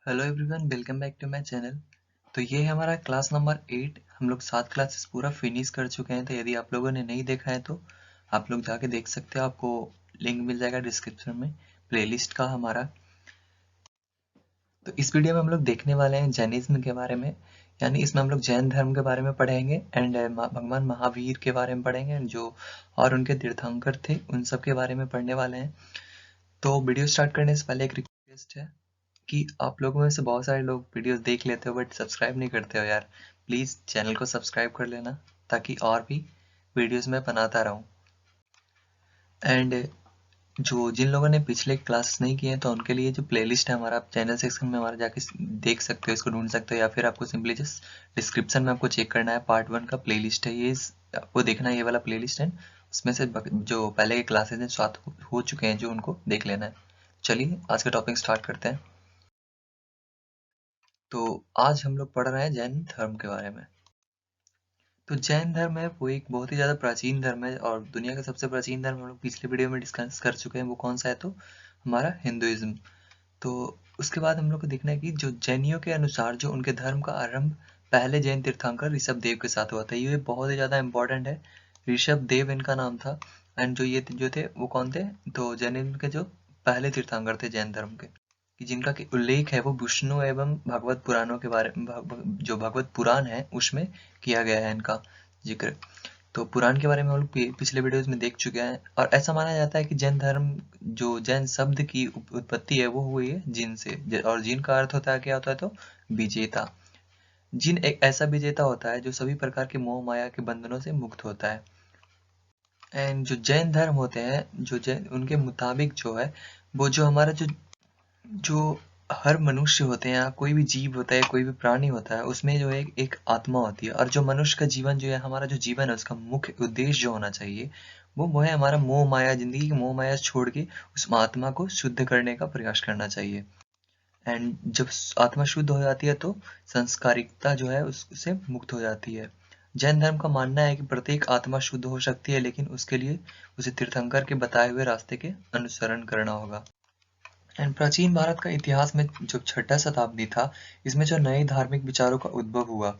Hello everyone, welcome back to my channel. तो ये है हमारा क्लास नंबर 8। हम लोग 7 क्लासेस पूरा फिनिश कर चुके हैं। तो यदि आप लोगों ने नहीं देखा है तो आप लोग जाके देख सकते हो। आपको लिंक मिल जाएगा डिस्क्रिप्शन में प्लेलिस्ट का हमारा। तो इस वीडियो में हम लोग देखने वाले हैं जैनिज्म के बारे में। यानी इसमें हम लोग जैन धर्म के बारे में पढ़ेंगे एंड भगवान महावीर के बारे में पढ़ेंगे जो और उनके तीर्थंकर थे उन सब के बारे में पढ़ने वाले हैं। तो वीडियो स्टार्ट करने से पहले एक रिक्वेस्ट है कि आप लोगों में से बहुत सारे लोग वीडियोस देख लेते हो बट सब्सक्राइब नहीं करते हो यार। प्लीज़ चैनल को सब्सक्राइब कर लेना ताकि और भी वीडियोस मैं बनाता रहूं। एंड जो जिन लोगों ने पिछले क्लास नहीं किए हैं तो उनके लिए जो प्लेलिस्ट है हमारा, आप चैनल सेक्शन में हमारा जाके देख सकते हो, इसको ढूंढ सकते हो या फिर आपको सिंपली जस्ट डिस्क्रिप्शन में आपको चेक करना है। पार्ट 1 का प्लेलिस्ट है ये, आपको देखना है ये वाला प्लेलिस्ट है। उसमें से जो पहले के क्लासेज हैं साथ हो चुके हैं जो उनको देख लेना है। चलिए आज का टॉपिक स्टार्ट करते हैं। तो आज हम लोग पढ़ रहे हैं जैन धर्म के बारे में। तो जैन धर्म है वो एक बहुत ही ज़्यादा प्राचीन धर्म है और दुनिया का सबसे प्राचीन धर्म हम लोग पिछले वीडियो में डिस्कस कर चुके हैं। वो कौन सा है? तो हमारा हिंदुइज्म। तो उसके बाद हम लोग को देखना है कि जो जैनियों के अनुसार जो उनके धर्म का आरंभ पहले जैन तीर्थंकर ऋषभ देव के साथ हुआ था। ये बहुत ही ज़्यादा इंपॉर्टेंट है। ऋषभ देव इनका नाम था। एंड जो ये जो थे वो कौन थे? तो जैनिज्म के जो पहले तीर्थंकर थे जैन धर्म के, कि जिनका कि उल्लेख है वो विष्णु एवं भागवत पुराणों के बारे में, जो भागवत पुराण है उसमें किया गया है इनका जिक्र। तो पुराण के बारे में हम लोग पिछले वीडियोस में देख चुके हैं। और ऐसा माना जाता है कि जैन धर्म, जो जैन शब्द की उत्पत्ति है वो हुई है जिन से, और जिन का अर्थ होता है क्या होता है? तो विजेता। जिन एक ऐसा विजेता होता है जो सभी प्रकार के मोह माया के बंधनों से मुक्त होता है। एंड जो जैन धर्म होते हैं, जो जैन उनके मुताबिक जो है वो जो हमारा जो जो हर मनुष्य होते हैं या कोई भी जीव होता है, कोई भी प्राणी होता है, उसमें जो है एक आत्मा होती है। और जो मनुष्य का जीवन जो है, हमारा जो जीवन है उसका मुख्य उद्देश्य जो होना चाहिए वो है हमारा मोह माया, जिंदगी की मोह माया छोड़ के उस आत्मा को शुद्ध करने का प्रयास करना चाहिए। एंड जब आत्मा शुद्ध हो जाती है तो संस्कारिकता जो है उससे मुक्त हो जाती है। जैन धर्म का मानना है कि प्रत्येक आत्मा शुद्ध हो सकती है, लेकिन उसके लिए उसे तीर्थंकर के बताए हुए रास्ते के अनुसरण करना होगा। एंड प्राचीन भारत का इतिहास में जो 6ठा शताब्दी था, इसमें जो नए धार्मिक विचारों का उद्भव हुआ।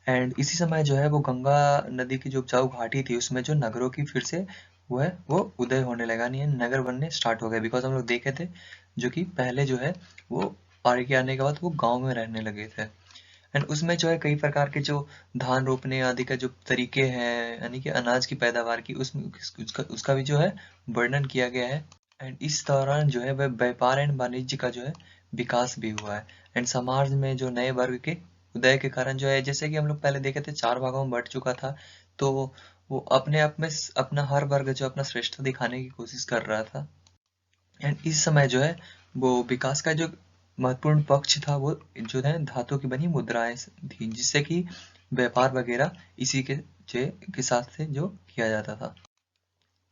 एंड इसी समय जो है वो गंगा नदी की जो उपजाऊ घाटी थी उसमें जो नगरों की फिर से वो उदय होने लगा, नहीं नगर बनने स्टार्ट हो गए। बिकॉज हम लोग देखे थे जो कि पहले जो है वो आगे आने के बाद वो गांव में रहने लगे थे। एंड उसमें जो है कई प्रकार के जो धान रोपने आदि का जो तरीके हैं, यानी कि अनाज की पैदावार की, उसमें उसका भी जो है वर्णन किया गया है। एंड इस दौरान जो है वह व्यापार एंड वाणिज्य का जो है विकास भी हुआ है। एंड समाज में जो नए वर्ग के उदय के कारण जो है, जैसे कि हम लोग पहले देखे थे 4 भागों में बंट चुका था। तो वो अपने आप में अपना हर वर्ग जो अपना श्रेष्ठता दिखाने की कोशिश कर रहा था। एंड इस समय जो है वो विकास का जो महत्वपूर्ण पक्ष था वो जो है धातु की बनी मुद्राएं थी, जिससे कि व्यापार वगैरह इसी के साथ से जो किया जाता था।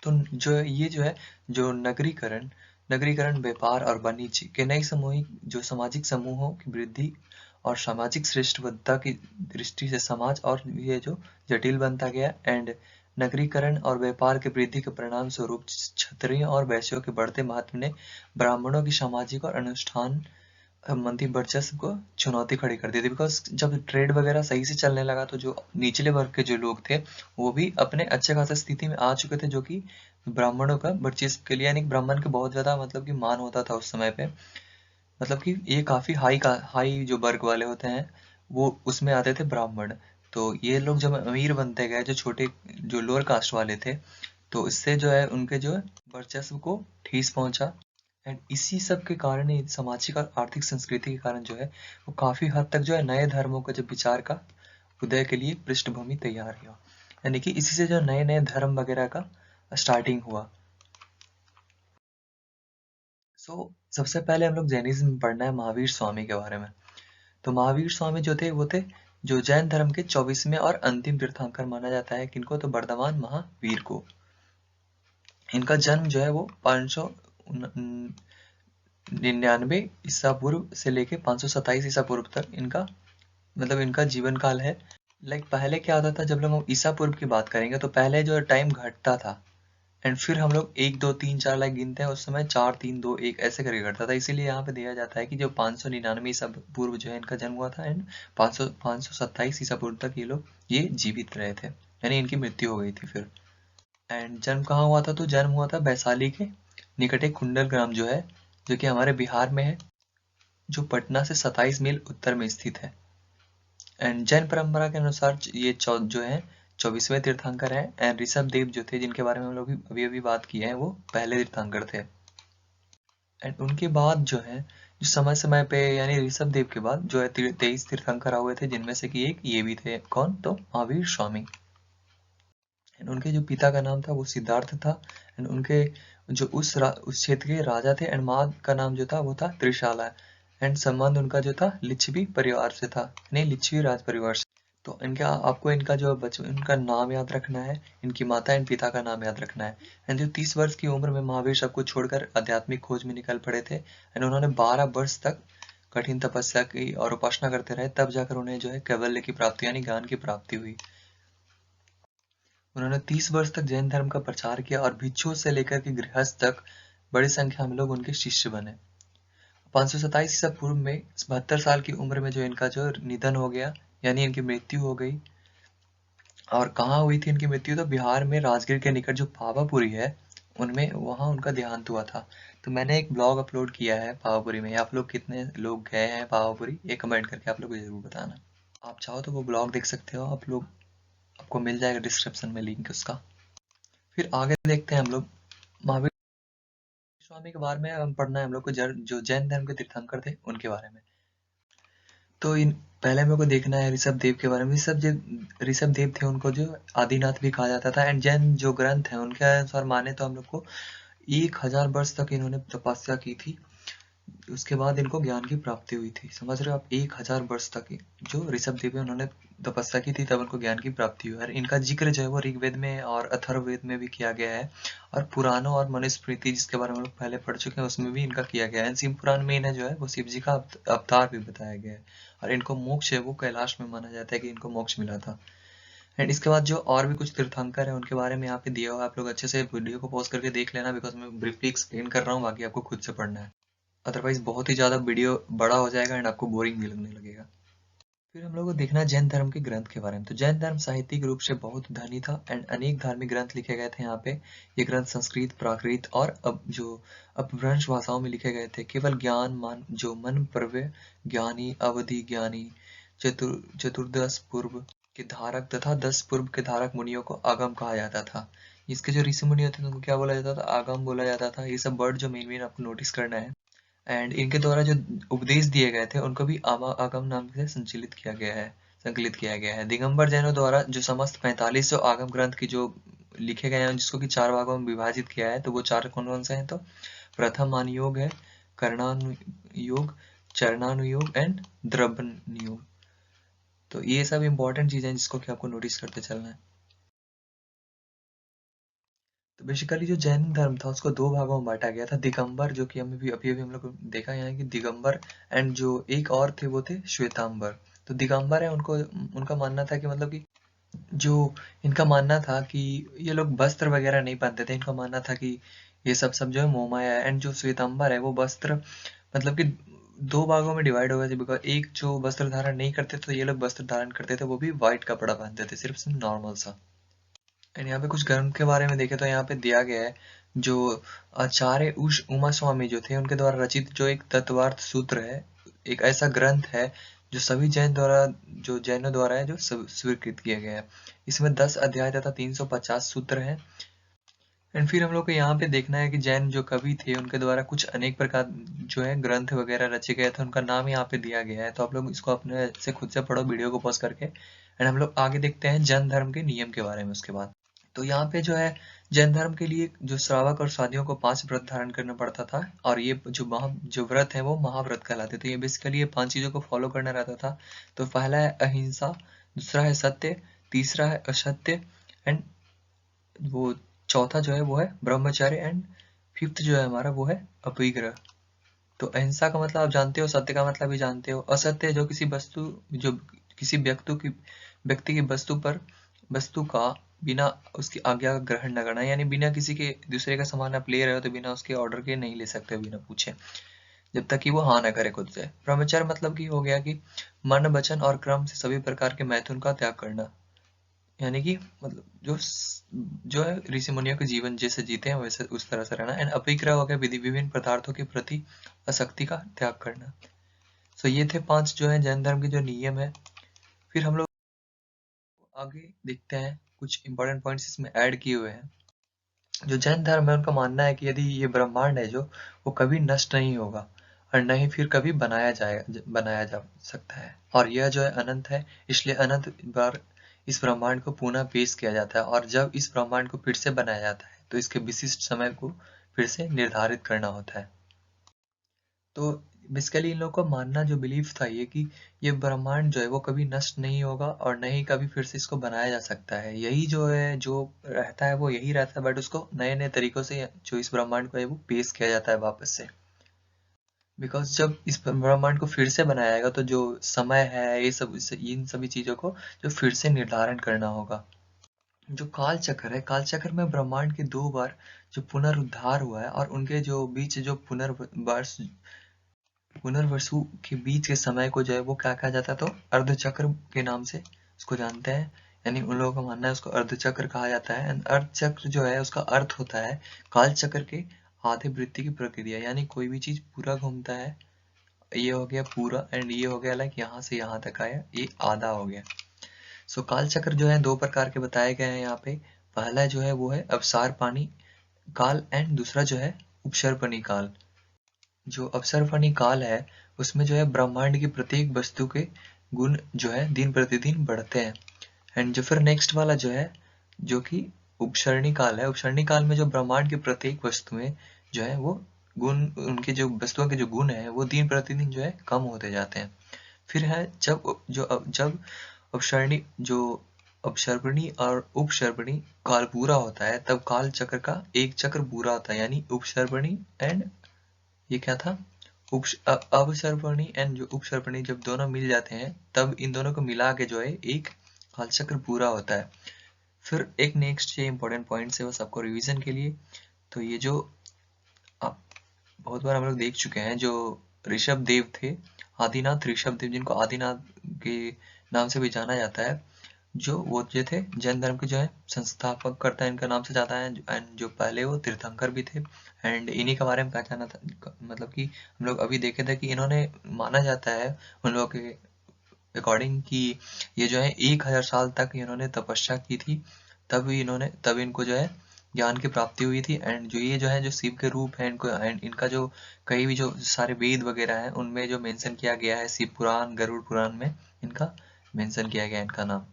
तो जो ये जो है जो नगरीकरण नगरीकरण व्यापार और वाणिज्य के नए सामूहिक जो सामाजिक समूहों की वृद्धि और सामाजिक श्रेष्ठता की दृष्टि से समाज और ये जो जटिल बनता गया। एंड नगरीकरण और व्यापार के वृद्धि के परिणाम स्वरूप क्षत्रियों और वैश्यों के बढ़ते महत्व ने ब्राह्मणों की सामाजिक और अनुष्ठान संबंधी वर्चस्व को चुनौती खड़ी कर दी थी। बिकॉज जब ट्रेड वगैरह सही से चलने लगा तो जो निचले वर्ग के जो लोग थे वो भी अपने अच्छे खासा स्थिति में आ चुके थे, जो कि ब्राह्मणों का वर्चस्व के लिए, यानी ब्राह्मण के बहुत ज्यादा मतलब कि मान होता था उस समय पे। मतलब कि ये काफी हाई जो वर्ग वाले होते हैं वो उसमें आते थे ब्राह्मण। तो ये लोग जब अमीर बनते गए, जो छोटे जो लोअर कास्ट वाले थे, तो इससे जो है उनके जो है वर्चस्व को ठेस पहुंचा। एंड इसी सब के कारण ही सामाजिक और आर्थिक संस्कृति के कारण जो है वो काफी हद तक जो है नए धर्मों का जो विचार का उदय के लिए पृष्ठभूमि तैयार हुआ। यानी कि इसी से जो नए नए धर्म वगैरह का स्टार्टिंग हुआ। सबसे पहले हम लोग जैनिज्म में पढ़ना है महावीर स्वामी के बारे में। तो महावीर स्वामी जो थे वो थे जो जैन धर्म के 24वें और अंतिम तीर्थंकर माना जाता है। किनको? तो वर्धमान महावीर को। इनका जन्म जो है वो 599 ईसा पूर्व से लेके 527 ईसा पूर्व तक इनका मतलब इनका जीवन काल है। पहले क्या होता था, जब लोग ईसा पूर्व की बात करेंगे तो पहले जो टाइम घटता था, एंड फिर हम लोग 1 2 3 4 लाइक गिनते हैं, उस समय 4 3 2 1 ऐसे करके करता था। इसीलिए यहाँ पे दिया जाता है कि जो 599 ईसा पूर्व जो है इनका जन्म हुआ था, एंड 527 ईसा पूर्व तक ये जीवित रहे थे, यानी इनकी मृत्यु हो गई थी फिर। एंड जन्म कहाँ हुआ था? तो जन्म हुआ था वैशाली के निकट एक कुंडल ग्राम जो है, जो कि हमारे बिहार में है, जो पटना से 27 मील उत्तर में स्थित है। एंड जैन परंपरा के अनुसार ये जो है 24वें तीर्थंकर है। एंड ऋषभ देव जो थे, जिनके बारे में हम लोग अभी अभी बात किए हैं, वो पहले तीर्थंकर थे। एंड उनके बाद जो है, जो समय समय पे, यानी ऋषभ देव के बाद जो है 23 तीर्थंकर हुए थे, जिनमें से कि एक ये भी थे। कौन? तो महावीर स्वामी। एंड उनके जो पिता का नाम था वो सिद्धार्थ था। एंड उनके जो उस क्षेत्र के राजा थे, एंड माँ का नाम जो था वो था त्रिशाला। एंड संबंध उनका जो था लिच्छवी परिवार से था, यानी लिच्छवी राज परिवार से। तो इनका आपको इनका जो बचपन, इनका नाम याद रखना है, इनकी माता एंड पिता का नाम याद रखना है। एंड जो 30 वर्ष की उम्र में महावीर सबको छोड़कर आध्यात्मिक खोज में निकल पड़े थे। एंड उन्होंने 12 वर्ष तक कठिन तपस्या की और उपासना करते रहे, तब जाकर उन्हें जो है कैवल्य की प्राप्ति यानी ज्ञान की प्राप्ति हुई। उन्होंने 30 वर्ष तक जैन धर्म का प्रचार किया और भिक्षुओं से लेकर के गृहस्थ तक बड़ी संख्या में लोग उनके शिष्य बने। 527 ईसा पूर्व में 72 साल की उम्र में जो इनका जो निधन हो गया, यानी इनकी मृत्यु हो गई। और कहाँ हुई थी इनकी मृत्यु? तो बिहार में राजगीर के निकट जो पावापुरी है, उनमें वहाँ उनका देहांत हुआ था। तो मैंने एक ब्लॉग अपलोड किया है पावापुरी में। आप लोग कितने लोग गए हैं पावापुरी, ये कमेंट करके आप लोग जरूर बताना। आप चाहो तो वो ब्लॉग देख सकते हो आप लोग, आपको मिल जाएगा डिस्क्रिप्शन में लिंक उसका। फिर आगे देखते हैं हम लोग महावीर स्वामी के बारे में। पढ़ना है हम लोग को जो जैन धर्म के तीर्थंकर थे उनके बारे में। तो इन पहले हम लोग को देखना है ऋषभ देव के बारे में। ऋषभ देव थे, उनको जो आदिनाथ भी कहा जाता था। एंड जैन जो ग्रंथ है उनके अनुसार माने तो हम लोग को 1000 वर्ष तक इन्होंने तपस्या की थी, उसके बाद इनको ज्ञान की प्राप्ति हुई थी। समझ रहे हो आप? 1000 वर्ष तक जो ऋषभ देव है उन्होंने तपस्या की थी, तब उनको ज्ञान की प्राप्ति हुई। और इनका जिक्र जो है वो ऋग्वेद में और अथर्ववेद में भी किया गया है, और पुराणों और मनुस्मृति जिसके बारे में हम लोग पहले पढ़ चुके हैं उसमें भी इनका किया गया है। शिव पुराण में इन्हें जो है वो शिव जी का अवतार भी बताया गया है। और इनको मोक्ष है वो कैलाश में माना जाता है कि इनको मोक्ष मिला था। एंड इसके बाद जो और भी कुछ तीर्थंकर है उनके बारे में यहाँ पे दिया हुआ है, आप लोग अच्छे से वीडियो को पॉज करके देख लेना, बिकॉज मैं ब्रीफली एक्सप्लेन कर रहा हूँ, बाकी आपको खुद से पढ़ना है। अदरवाइज बहुत ही ज्यादा वीडियो बड़ा हो जाएगा एंड आपको बोरिंग भी लगने लगेगा। फिर हम लोग को देखना है जैन धर्म के ग्रंथ के बारे में। तो जैन धर्म साहित्यिक रूप से बहुत धनी था, एंड अनेक धार्मिक ग्रंथ लिखे गए थे यहाँ पे। ये ग्रंथ संस्कृत, प्राकृत और अपभ्रंश भाषाओं में लिखे गए थे। केवल ज्ञान जो मन प्रव्य ज्ञानी, अवधि ज्ञानी, चतुर्दश पूर्व के धारक तथा 10 पूर्व के धारक मुनियों को आगम कहा जाता था। इसके जो ऋषि मुनि होते थे उनको क्या बोला जाता था? आगम बोला जाता था। ये सब वर्ड जो मेन आपको नोटिस करना है। एंड इनके द्वारा जो उपदेश दिए गए थे उनको भी आगम नाम से संकलित किया गया है। दिगंबर जैनों द्वारा जो समस्त 4500 आगम ग्रंथ की जो लिखे गए हैं, जिसको कि 4 भागों में विभाजित किया है, तो वो 4 कौन कौन से हैं? तो प्रथम अनुयोग है, कर्णानुयोग, चरणानुयोग एंड द्रव्यानुयोग। तो ये सब इंपॉर्टेंट चीजें हैं जिसको कि आपको नोटिस करते चलना है। तो बेसिकली जो जैन धर्म था उसको 2 भागों में बांटा गया था। दिगंबर, जो कि हमें भी अभी अभी हम लोग देखा यहाँ कि दिगंबर, एंड जो एक और थे वो थे श्वेतांबर। तो दिगंबर है, उनको उनका मानना था कि मतलब कि जो इनका मानना था कि ये लोग वस्त्र वगैरह नहीं पहनते थे। इनका मानना था कि ये सब जो है मोहमाया है। एंड जो श्वेतांबर है वो वस्त्र मतलब कि 2 भागों में डिवाइड हो गए थे, बिकॉज एक जो वस्त्र धारण नहीं करते तो ये लोग वस्त्र धारण करते थे, वो भी व्हाइट कपड़ा पहनते थे, सिर्फ नॉर्मल सा। एंड यहाँ पे कुछ ग्रंथ के बारे में देखे तो यहाँ पे दिया गया है जो आचार्य उमा स्वामी जो थे उनके द्वारा रचित जो एक तत्वार्थ सूत्र है, एक ऐसा ग्रंथ है जो सभी जैनों द्वारा है जो स्वीकृत किया गया है। इसमें 10 अध्याय तथा 350 सूत्र हैं। एंड फिर हम लोग को यहाँ पे देखना है कि जैन जो कवि थे उनके द्वारा कुछ अनेक प्रकार जो है ग्रंथ वगैरह रचे गए थे, उनका नाम यहाँ पे दिया गया है। तो आप लोग इसको अपने से खुद से पढ़ो वीडियो को पॉज करके। एंड हम लोग आगे देखते हैं जैन धर्म के नियम के बारे में उसके बाद। तो यहाँ पे जो है जैन धर्म के लिए जो श्रावक और साधियों को 5 व्रत धारण करना पड़ता था, और ये जो व्रत है वो महाव्रत कहलाते थे। ये बेसिकली ये 5 चीजों को फॉलो करना रहता था। तो पहला है अहिंसा, दूसरा है सत्य, तीसरा है असत्य, एंड वो चौथा जो है वो है ब्रह्मचर्य, एंड फिफ्थ जो है हमारा वो है अपरिग्रह। तो अहिंसा का मतलब आप जानते हो, सत्य का मतलब भी जानते हो। असत्य जो किसी व्यक्ति की वस्तु का बिना उसकी आज्ञा का ग्रहण न करना, यानी बिना किसी के दूसरे का सामान आप ले रहे हो तो बिना उसके ऑर्डर के नहीं ले सकते बिना पूछे, जब तक कि वो हाँ ना करे खुद से। ब्रह्मचर्य मतलब कि हो गया कि मन वचन और क्रम से सभी प्रकार के मैथुन का त्याग करना, यानी कि मतलब जो है ऋषि मुनियों के जीवन जैसे जीते हैं वैसे उस तरह से रहना। एंड अपिग्रह हो गया विभिन्न पदार्थों के प्रति आसक्ति का त्याग करना। सो ये थे 5 जो है जैन धर्म के जो नियम है। फिर हम लोग आगे देखते हैं कुछ इंपॉर्टेंट पॉइंट्स इसमें ऐड किए हुए हैं। जो जैन धर्म है उनका मानना है कि यदि ये ब्रह्मांड है जो वो कभी नष्ट नहीं होगा और न ही फिर कभी बनाया जा सकता है, और यह जो है अनंत है, इसलिए अनंत बार इस ब्रह्मांड को पुनः पेश किया जाता है, और जब इस ब्रह्मांड को फिर से बनाया जाता है तो इसके विशिष्ट समय को फिर से निर्धारित करना होता है। तो बेसिकली इन लोगों का मानना जो बिलीफ था ये कि ये ब्रह्मांड जो है वो कभी नष्ट नहीं होगा और न ही कभी फिर से इसको बनाया जा सकता है। यही जो है जो रहता है वो यही रहता है, बट उसको नए नए तरीकों से जो इस ब्रह्मांड को है वो पेश किया जाता है वापस से। बिकॉज जब इस ब्रह्मांड को फिर से बनाया जाएगा तो जो समय है ये सब इन सभी चीजों को जो फिर से निर्धारण करना होगा। जो काल चक्र है, काल चक्र में ब्रह्मांड के 2 बार जो पुनरुद्धार हुआ है और उनके जो बीच जो पुनर्वसु के बीच के समय को जो है वो क्या कहा जाता है, तो अर्धचक्र के नाम से उसको जानते हैं। यानी उन लोगों का मानना है उसको अर्धचक्र कहा जाता है। एंड अर्धचक्र जो है उसका अर्थ होता है काल चक्र के आधे वृत्ति की प्रक्रिया, यानी कोई भी चीज पूरा घूमता है, ये हो गया पूरा, एंड ये हो गया लाइक यहाँ से यहाँ तक आया, ये आधा हो गया। सो काल चक्र जो है 2 प्रकार के बताए गए हैं यहाँ पे। पहला जो है वो है अवसार पानी काल, एंड दूसरा जो है उपसर्पणी काल। जो अवसरफनी काल है उसमें जो है ब्रह्मांड की प्रत्येक वस्तु के गुण जो है दिन प्रतिदिन बढ़ते हैं। एंड जो फिर नेक्स्ट वाला जो है जो कि उपसरणी काल है, उपसरणी काल में जो ब्रह्मांड की प्रत्येक वस्तुएं जो है वो गुण, उनके जो वस्तुओं के जो गुण है वो दिन प्रतिदिन जो है कम होते जाते हैं। फिर है जब अपसरणी जो अपसर्पणी और उपसर्पणी काल पूरा होता है तब काल चक्र का एक चक्र पूरा होता है, यानी उपसर्पणी एंड ये क्या था अवसर्पणी एंड जो उपसर्पणी जब दोनों मिल जाते हैं तब इन दोनों को मिला के जो है एक कालचक्र पूरा होता है। फिर एक नेक्स्ट ये इंपॉर्टेंट पॉइंट है बस आपको रिवीजन के लिए। तो ये जो आप बहुत बार हम लोग देख चुके हैं, जो ऋषभ देव थे, आदिनाथ ऋषभ देव, जिनको आदिनाथ के नाम से भी जाना जाता है, जो वो जो थे जैन धर्म के जो है संस्थापक करता है इनका नाम से जाता है। एंड जो पहले वो तीर्थंकर भी थे। एंड इन्हीं के बारे में पहचाना था, मतलब कि हम लोग अभी देखे थे कि इन्होंने माना जाता है उन लोगों के अकॉर्डिंग कि ये जो है 1000 साल तक इन्होंने तपस्या की थी, तब इनको जो है ज्ञान की प्राप्ति हुई थी। एंड जो ये जो है जो शिव के रूप है इनको, एंड इनका जो कई भी जो सारे वेद वगैरह है उनमें जो मेंशन किया गया है, शिव पुराण गरुड़ पुराण में इनका मेंशन किया गया है इनका नाम,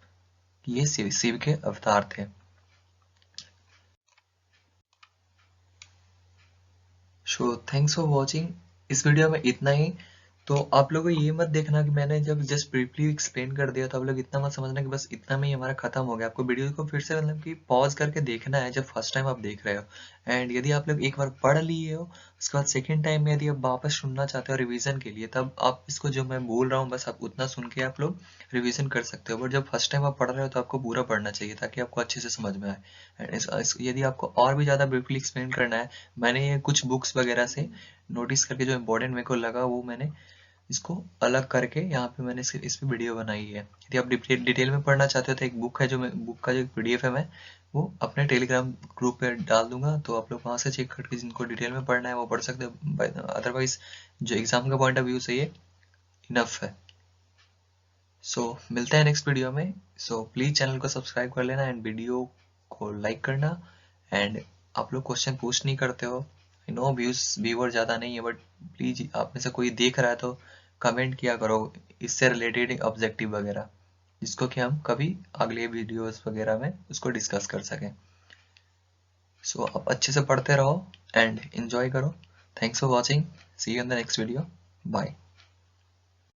ये शिव के अवतार थे। So thanks for watching. इस वीडियो में इतना ही। तो आप लोगों को ये मत देखना कि मैंने जब जस्ट ब्रीफली एक्सप्लेन कर दिया तो आप लोग इतना मत समझना कि बस इतना में ही हमारा खत्म हो गया। आपको वीडियो को फिर से मतलब कि पॉज करके देखना है जब फर्स्ट टाइम आप देख रहे हो। एंड यदि आप लोग एक बार पढ़ लिए हो उसके बाद सेकेंड टाइम में यदि आप वापस सुनना चाहते हो रिवीजन के लिए, तब आप इसको जो मैं बोल रहा हूँ बस आप उतना सुन के आप लोग रिवीजन कर सकते हो। बट जब फर्स्ट टाइम आप पढ़ रहे हो तो आपको पूरा पढ़ना चाहिए ताकि आपको अच्छे से समझ में आए। यदि आपको और भी ज़्यादा ब्रीफली एक्सप्लेन करना है, मैंने ये कुछ बुक्स वगैरह से नोटिस करके जो इम्पोर्टेंट मेरे को लगा वो मैंने इसको अलग करके यहाँ पे मैंने इस पे वीडियो बनाई है। यदि आप डिटेल में पढ़ना चाहते हो तो एक बुक है, जो मैं बुक का जो पीडीएफ है मैं वो अपने टेलीग्राम ग्रुप पे डाल दूंगा, तो आप लोग वहाँ से चेक करके जिनको डिटेल में पढ़ना है वो पढ़ सकते हो। अदरवाइज जो एग्जाम का पॉइंट ऑफ व्यू से ये इनफ है। सो मिलते हैं नेक्स्ट वीडियो में। सो प्लीज चैनल को सब्सक्राइब कर लेना एंड वीडियो को लाइक करना। एंड आप लोग क्वेश्चन पूछ नहीं करते हो, आई नो व्यूअर ज़्यादा नहीं है, बट प्लीज आप में से कोई देख रहा है तो कमेंट किया करो इससे रिलेटेड ऑब्जेक्टिव वगैरह, जिसको कि हम कभी अगले वीडियोस वगैरह में उसको डिस्कस कर सकें। सो आप अच्छे से पढ़ते रहो एंड एंजॉय करो। Thanks for watching, see you in the next video, bye.